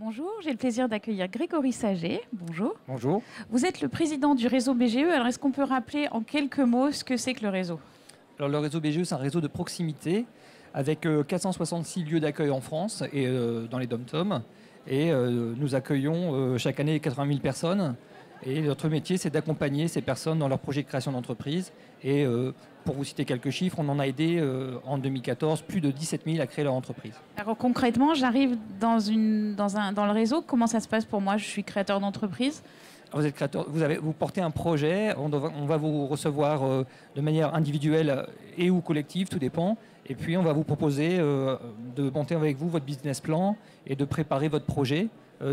Bonjour, j'ai le plaisir d'accueillir Grégory Saget. Bonjour. Bonjour. Vous êtes le président du réseau BGE. Alors, est-ce qu'on peut rappeler en quelques mots ce que c'est que le réseau? Alors, le réseau BGE, c'est un réseau de proximité avec 466 lieux d'accueil en France et dans les DOM-TOM. Et nous accueillons chaque année 80 000 personnes. Et notre métier, c'est d'accompagner ces personnes dans leur projet de création d'entreprise. Et pour vous citer quelques chiffres, on en a aidé en 2014 plus de 17 000 à créer leur entreprise. Alors concrètement, j'arrive dans le réseau. Comment ça se passe pour moi? Je suis créateur d'entreprise. Vous êtes créateur, vous portez un projet, on va vous recevoir de manière individuelle et ou collective, tout dépend. Et puis on va vous proposer de monter avec vous votre business plan et de préparer votre projet,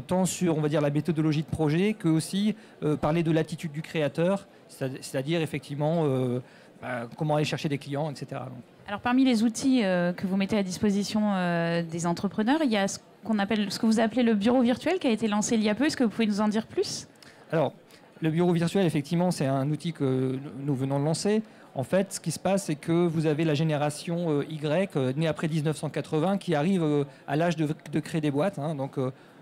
tant sur, on va dire, la méthodologie de projet que aussi parler de l'attitude du créateur, c'est-à-dire effectivement comment aller chercher des clients, etc. Alors parmi les outils que vous mettez à disposition des entrepreneurs, il y a ce que vous appelez le bureau virtuel qui a été lancé il y a peu. Est-ce que vous pouvez nous en dire plus? Alors, le bureau virtuel, effectivement, c'est un outil que nous venons de lancer. En fait, ce qui se passe, c'est que vous avez la génération Y, née après 1980, qui arrive à l'âge de créer des boîtes. Donc,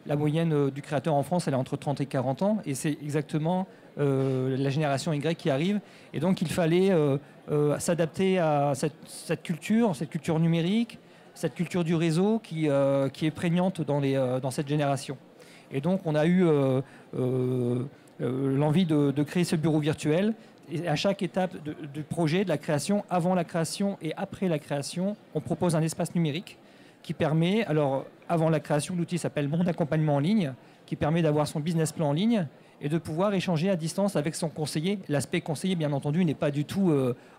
la moyenne du créateur en France, elle est entre 30 et 40 ans. Et c'est exactement la génération Y qui arrive. Et donc, il fallait s'adapter à cette culture numérique, cette culture du réseau qui est prégnante dans cette génération. Et donc, on a eu l'envie de créer ce bureau virtuel. Et à chaque étape du projet, de la création, avant la création et après la création, on propose un espace numérique qui permet, alors avant la création, l'outil s'appelle Mon accompagnement en ligne, qui permet d'avoir son business plan en ligne et de pouvoir échanger à distance avec son conseiller. L'aspect conseiller, bien entendu, n'est pas du tout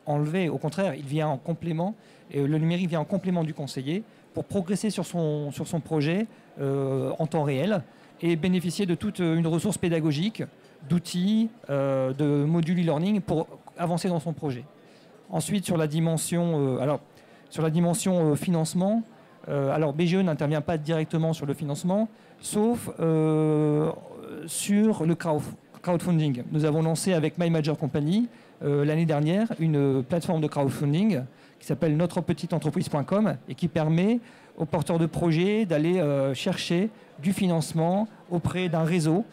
enlevé. Au contraire, il vient en complément, et le numérique vient en complément du conseiller pour progresser sur son projet en temps réel et bénéficier de toute une ressource pédagogique, d'outils, de modules e-learning pour avancer dans son projet. Ensuite, sur la dimension, financement, alors BGE n'intervient pas directement sur le financement, sauf sur le crowdfunding. Nous avons lancé avec My Major Company l'année dernière une plateforme de crowdfunding qui s'appelle notrepetiteentreprise.com et qui permet aux porteurs de projets d'aller chercher du financement auprès d'un réseau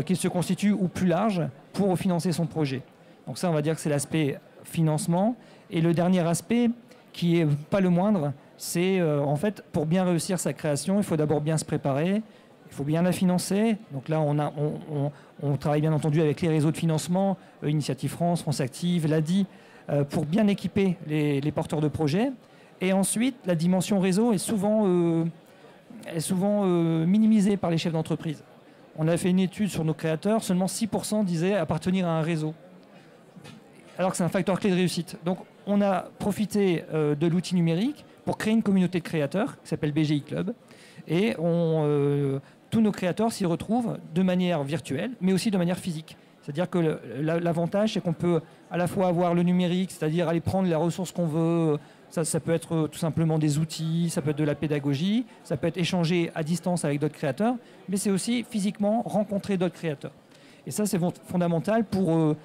qui se constitue ou plus large pour financer son projet. Donc ça, on va dire que c'est l'aspect financement. Et le dernier aspect, qui n'est pas le moindre, c'est en fait, pour bien réussir sa création, il faut d'abord bien se préparer, il faut bien la financer. Donc là, on travaille bien entendu avec les réseaux de financement, Initiative France, France Active, l'ADI, pour bien équiper les porteurs de projets. Et ensuite, la dimension réseau est souvent minimisée par les chefs d'entreprise. On a fait une étude sur nos créateurs, seulement 6% disaient appartenir à un réseau, alors que c'est un facteur clé de réussite. Donc on a profité de l'outil numérique pour créer une communauté de créateurs qui s'appelle BGI Club, et tous nos créateurs s'y retrouvent de manière virtuelle, mais aussi de manière physique. C'est-à-dire que l'avantage, c'est qu'on peut à la fois avoir le numérique, c'est-à-dire aller prendre les ressources qu'on veut. Ça peut être tout simplement des outils, ça peut être de la pédagogie, ça peut être échanger à distance avec d'autres créateurs, mais c'est aussi physiquement rencontrer d'autres créateurs. Et ça, c'est fondamental pour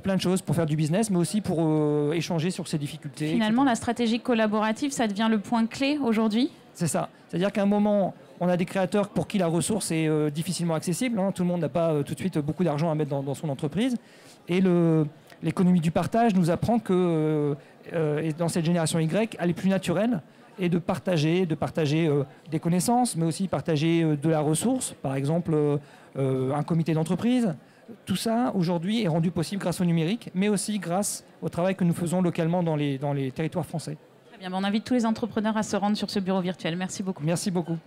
plein de choses, pour faire du business, mais aussi pour échanger sur ses difficultés. Finalement, etc. la stratégie collaborative, ça devient le point clé aujourd'hui? C'est ça. C'est-à-dire qu'à un moment, on a des créateurs pour qui la ressource est difficilement accessible. Tout le monde n'a pas tout de suite beaucoup d'argent à mettre dans son entreprise. Et l'économie du partage nous apprend que dans cette génération Y, elle est plus naturelle et de partager des connaissances, mais aussi partager de la ressource, par exemple un comité d'entreprise. Tout ça, aujourd'hui, est rendu possible grâce au numérique, mais aussi grâce au travail que nous faisons localement dans les territoires français. Très bien, on invite tous les entrepreneurs à se rendre sur ce bureau virtuel. Merci beaucoup. Merci beaucoup.